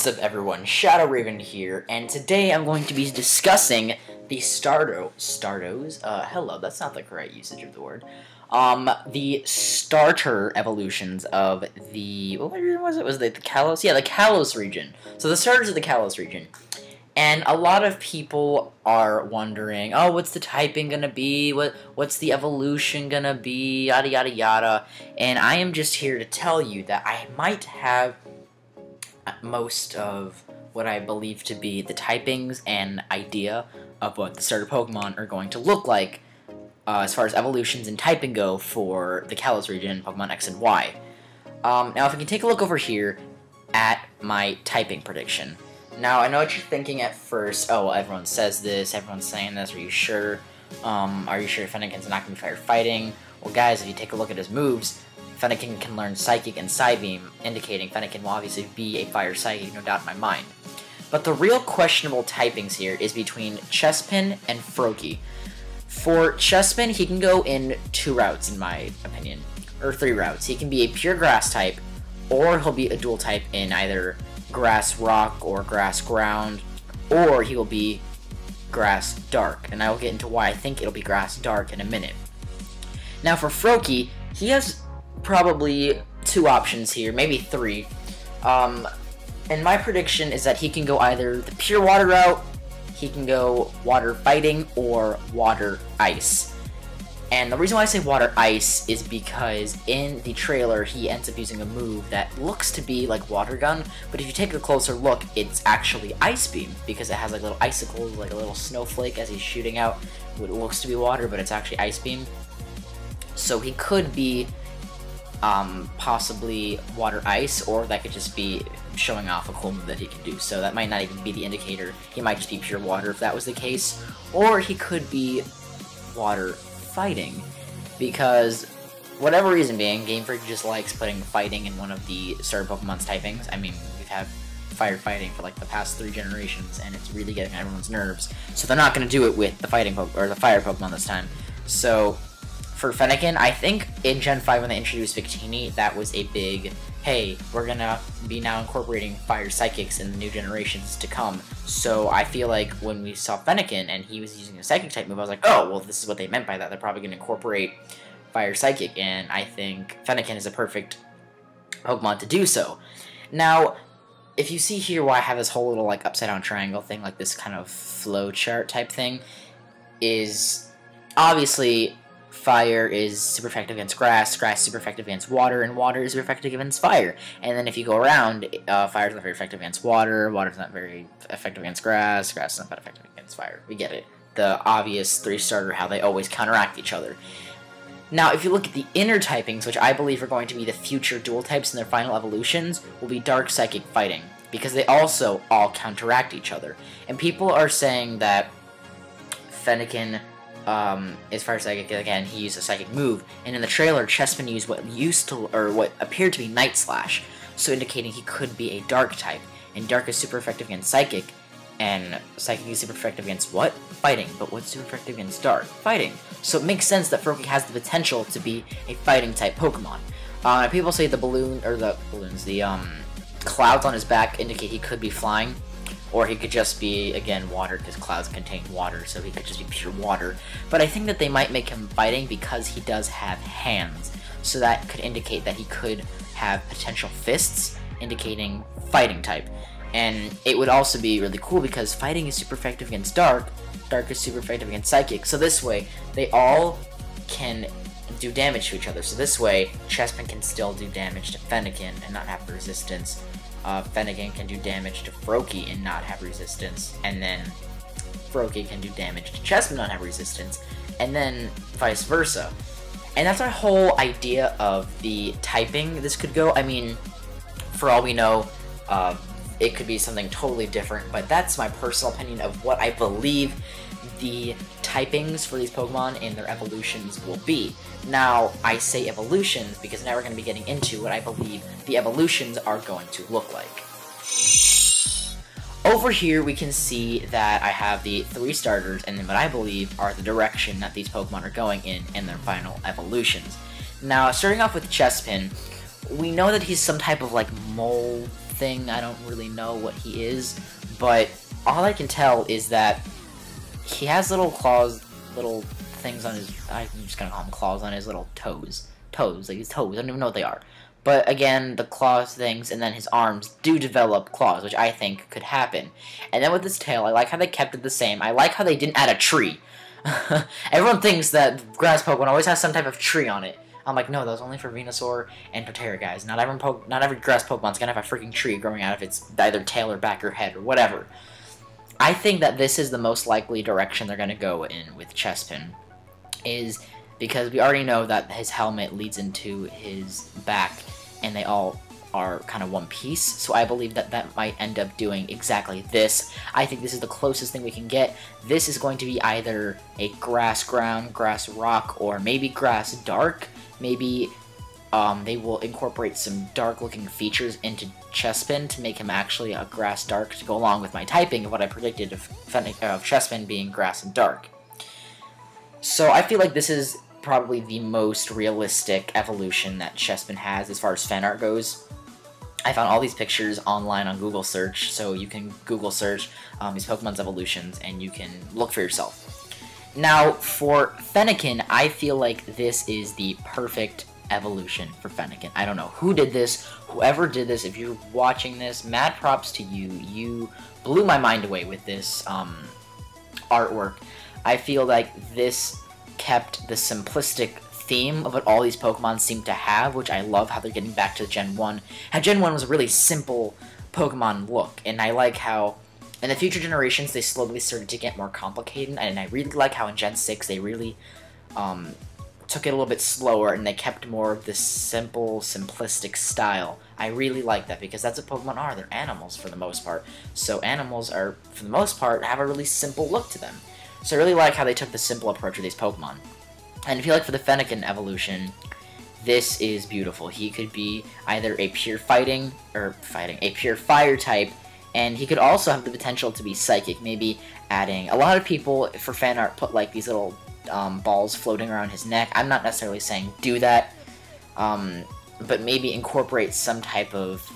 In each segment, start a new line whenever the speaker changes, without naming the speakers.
What's up everyone, Shadow Raven here, and today I'm going to be discussing the hello, that's not the correct usage of the word. The starter evolutions of the, what region was it? Was it the Kalos? Yeah, the Kalos region. So the starters of the Kalos region. And a lot of people are wondering, oh, what's the typing gonna be? What's the evolution gonna be? Yada yada yada. And I am just here to tell you that I might have most of what I believe to be the typings and idea of what the starter Pokemon are going to look like as far as evolutions and typing go for the Kalos region, Pokemon X and Y. Now, if we can take a look over here at my typing prediction. Now, I know what you're thinking at first. Oh, well, everyone says this, everyone's saying this. Are you sure? Are you sure Fennekin's not going to be fighting? Well, guys, if you take a look at his moves, Fennekin can learn Psychic and Psybeam, indicating Fennekin will obviously be a Fire Psychic, no doubt in my mind. But the real questionable typings here is between Chespin and Froakie. For Chespin, he can go in 2 routes, in my opinion, or 3 routes. He can be a pure Grass type, or he'll be a dual type in either Grass Rock or Grass Ground, or he will be Grass Dark, and I will get into why I think it'll be Grass Dark in a minute. Now for Froakie, he has probably 2 options here, maybe 3. And my prediction is that he can go either the pure water route, he can go water fighting, or water ice. And the reason why I say water ice is because in the trailer he ends up using a move that looks to be like Water Gun, but if you take a closer look, it's actually Ice Beam, because it has like little icicles, like a little snowflake as he's shooting out what looks to be water, but it's actually Ice Beam. So he could be possibly water ice, or that could just be showing off a cool move that he can do. So that might not even be the indicator. He might just be pure water if that was the case, or he could be water fighting, because whatever reason being, Game Freak just likes putting fighting in one of the starter Pokemon's typings. I mean, we've had fire fighting for like the past 3 generations, and it's really getting everyone's nerves. So they're not going to do it with the fighting or the fire Pokemon this time. So for Fennekin, I think in Gen 5 when they introduced Victini, that was a big, hey, we're gonna be now incorporating Fire Psychics in the new generations to come. So I feel like when we saw Fennekin and he was using a Psychic type move, I was like, oh, well, this is what they meant by that. They're probably gonna incorporate Fire Psychic, and I think Fennekin is a perfect Pokemon to do so. Now, if you see here why I have this whole little like upside down triangle thing, like this kind of flow chart type thing, is obviously Fire is super effective against Grass, Grass is super effective against Water, and Water is super effective against Fire. And then if you go around, Fire is not very effective against Water, Water is not very effective against Grass, Grass is not that effective against Fire. We get it. The obvious 3-starter, how they always counteract each other. Now, if you look at the inner typings, which I believe are going to be the future dual types in their final evolutions, will be Dark, Psychic, Fighting, because they also all counteract each other. And people are saying that Fennekin is Fire Psychic again. He used a Psychic move, and in the trailer, Chespin used what appeared to be Night Slash, so indicating he could be a Dark type. And Dark is super effective against Psychic, and Psychic is super effective against what? Fighting. But what's super effective against Dark? Fighting. So it makes sense that Froakie has the potential to be a fighting type Pokemon. People say the clouds on his back indicate he could be flying. Or he could just be, again, water, because clouds contain water, so he could just be pure water. But I think that they might make him fighting because he does have hands. So that could indicate that he could have potential fists, indicating fighting type. And it would also be really cool because fighting is super effective against Dark, Dark is super effective against Psychic. So this way, they all can do damage to each other. So this way, Chespin can still do damage to Fennekin and not have resistance. Fennekin can do damage to Froakie and not have resistance, and then Froakie can do damage to Chespin and not have resistance, and then vice versa. And that's our whole idea of the typing this could go. I mean, for all we know, it could be something totally different, but that's my personal opinion of what I believe the typings for these Pokemon and their evolutions will be. Now, I say evolutions because now we're going to be getting into what I believe the evolutions are going to look like. Over here, we can see that I have the 3 starters, and then what I believe are the direction that these Pokemon are going in their final evolutions. Now, starting off with Chespin, we know that he's some type of like mole something. I don't really know what he is, but all I can tell is that he has little claws, little things on his, I'm just gonna call them claws on his little toes, like his toes, I don't even know what they are. But again, the claws things, and then his arms do develop claws, which I think could happen. And then with his tail, I like how they kept it the same. I like how they didn't add a tree. Everyone thinks that grass Pokemon always has some type of tree on it. I'm like, no, that was only for Venusaur and Torterra, guys. Not every grass Pokemon's gonna have a freaking tree growing out of its either tail or back or head or whatever. I think that this is the most likely direction they're gonna go in with Chespin, is because we already know that his helmet leads into his back, and they all are kind of one piece, so I believe that that might end up doing exactly this. I think this is the closest thing we can get. This is going to be either a grass ground, grass rock, or maybe grass dark. Maybe they will incorporate some dark looking features into Chespin to make him actually a grass dark to go along with my typing of what I predicted of Chespin being grass and dark. So I feel like this is probably the most realistic evolution that Chespin has as far as fan art goes. I found all these pictures online on Google search, so you can Google search these Pokemon's evolutions and you can look for yourself. Now, for Fennekin, I feel like this is the perfect evolution for Fennekin. I don't know who did this, whoever did this, if you're watching this, mad props to you. You blew my mind away with this artwork. I feel like this kept the simplistic theme of what all these Pokemon seem to have, which I love how they're getting back to Gen 1. How Gen 1 was a really simple Pokemon look, and I like how in the future generations they slowly started to get more complicated, and I really like how in Gen 6 they really took it a little bit slower and they kept more of this simple, simplistic style. I really like that because that's what Pokemon are. They're animals for the most part. So animals are, for the most part, have a really simple look to them. So I really like how they took the simple approach with these Pokemon. And I feel like for the Fennekin evolution, this is beautiful. He could be either a pure a pure fire type, and he could also have the potential to be psychic, maybe adding, a lot of people for fan art put like these little balls floating around his neck. I'm not necessarily saying do that, but maybe incorporate some type of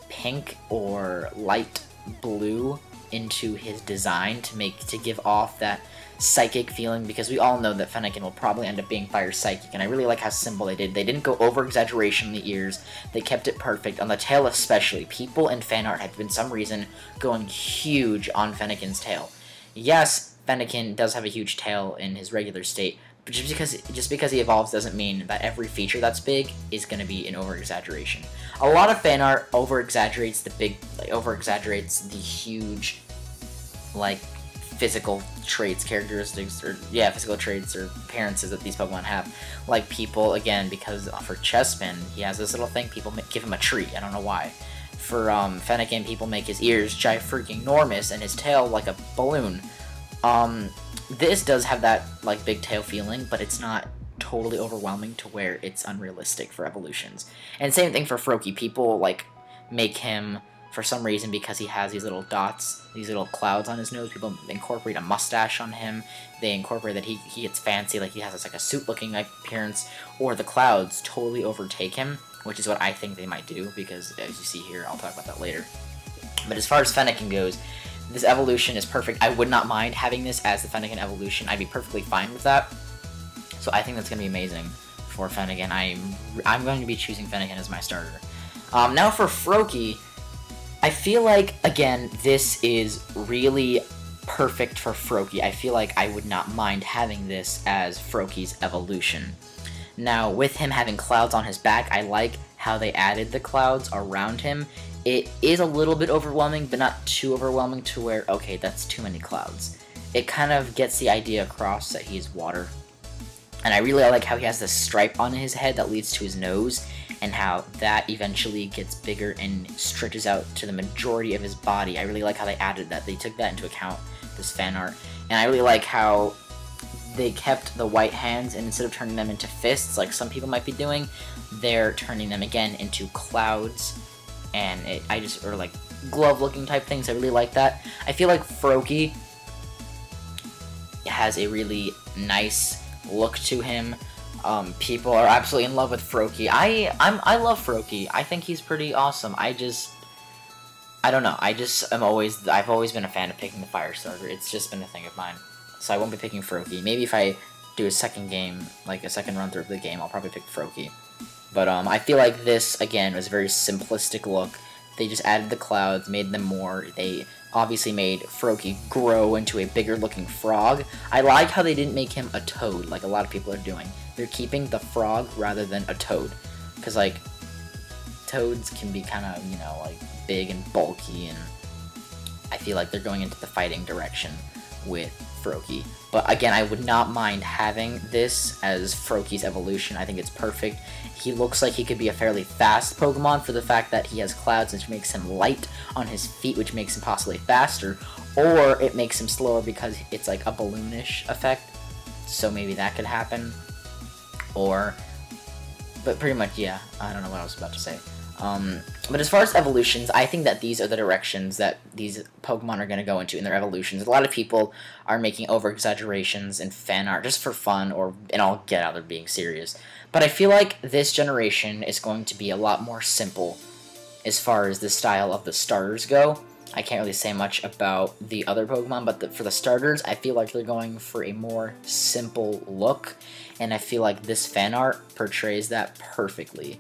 pink or light blue into his design to give off that psychic feeling, because we all know that Fennekin will probably end up being fire psychic, and I really like how simple they did. They didn't go over exaggeration in the ears, they kept it perfect. On the tail especially, people in fan art have been some reason going huge on Fennekin's tail. Yes, Fennekin does have a huge tail in his regular state, but just because he evolves doesn't mean that every feature that's big is going to be an over-exaggeration. A lot of fan art over-exaggerates the huge, like, physical traits, characteristics, or physical traits or appearances that these Pokemon have. Like people, again, because for Chespin, he has this little thing, people give him a tree, I don't know why. For Fennekin, people make his ears ginormous and his tail like a balloon. This does have that like big tail feeling, but it's not totally overwhelming to where it's unrealistic for evolutions. And same thing for Froakie. People like make him, for some reason, because he has these little dots, these little clouds on his nose, people incorporate a mustache on him. They incorporate that he gets fancy, like he has this like a suit-looking like appearance, or the clouds totally overtake him, which is what I think they might do, because as you see here, I'll talk about that later. But as far as Fennekin goes, this evolution is perfect. I would not mind having this as the Fennekin evolution. I'd be perfectly fine with that. So I think that's going to be amazing for Fennekin. I'm going to be choosing Fennekin as my starter. Now for Froakie, I feel like, again, this is really perfect for Froakie. I feel like I would not mind having this as Froakie's evolution. Now, with him having clouds on his back, I like how they added the clouds around him. It is a little bit overwhelming, but not too overwhelming to where, okay, that's too many clouds. It kind of gets the idea across that he's water. And I really like how he has this stripe on his head that leads to his nose, and how that eventually gets bigger and stretches out to the majority of his body. I really like how they added that. They took that into account, this fan art. And I really like how they kept the white hands, and instead of turning them into fists like some people might be doing, they're turning them again into clouds, and or like glove looking type things. I really like that. I feel like Froakie has a really nice look to him. People are absolutely in love with Froakie. I love Froakie. I think he's pretty awesome. I I don't know. I've always been a fan of picking the fire starter. It's just been a thing of mine. So I won't be picking Froakie. Maybe if I do a second game, like a second run through of the game, I'll probably pick Froakie. But I feel like this, again, was a very simplistic look. They just added the clouds, made them more. They obviously made Froakie grow into a bigger looking frog. I like how they didn't make him a toad like a lot of people are doing. They're keeping the frog rather than a toad. Because, like, toads can be kind of, you know, like, big and bulky, and I feel like they're going into the fighting direction with Froakie. But again, I would not mind having this as Froakie's evolution. I think it's perfect. He looks like he could be a fairly fast Pokemon for the fact that he has clouds, which makes him light on his feet, which makes him possibly faster, or it makes him slower because it's like a balloonish effect, so maybe that could happen. But pretty much, yeah, I don't know what I was about to say. But as far as evolutions, I think that these are the directions that these Pokemon are going to go into in their evolutions. A lot of people are making over-exaggerations and fan art just for fun, and I'll get out, they're being serious. But I feel like this generation is going to be a lot more simple as far as the style of the starters go. I can't really say much about the other Pokemon, but for the starters, I feel like they're going for a more simple look, and I feel like this fan art portrays that perfectly.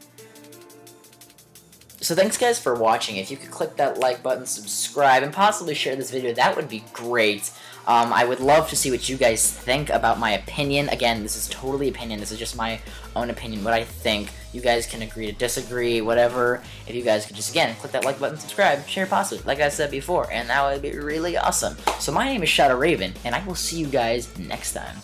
So thanks guys for watching. If you could click that like button, subscribe, and possibly share this video, that would be great. I would love to see what you guys think about my opinion. Again, this is totally opinion. This is just my own opinion, what I think. You guys can agree to disagree, whatever. If you guys could just, again, click that like button, subscribe, share possibly, like I said before, and that would be really awesome. So my name is Shadow Raven, and I will see you guys next time.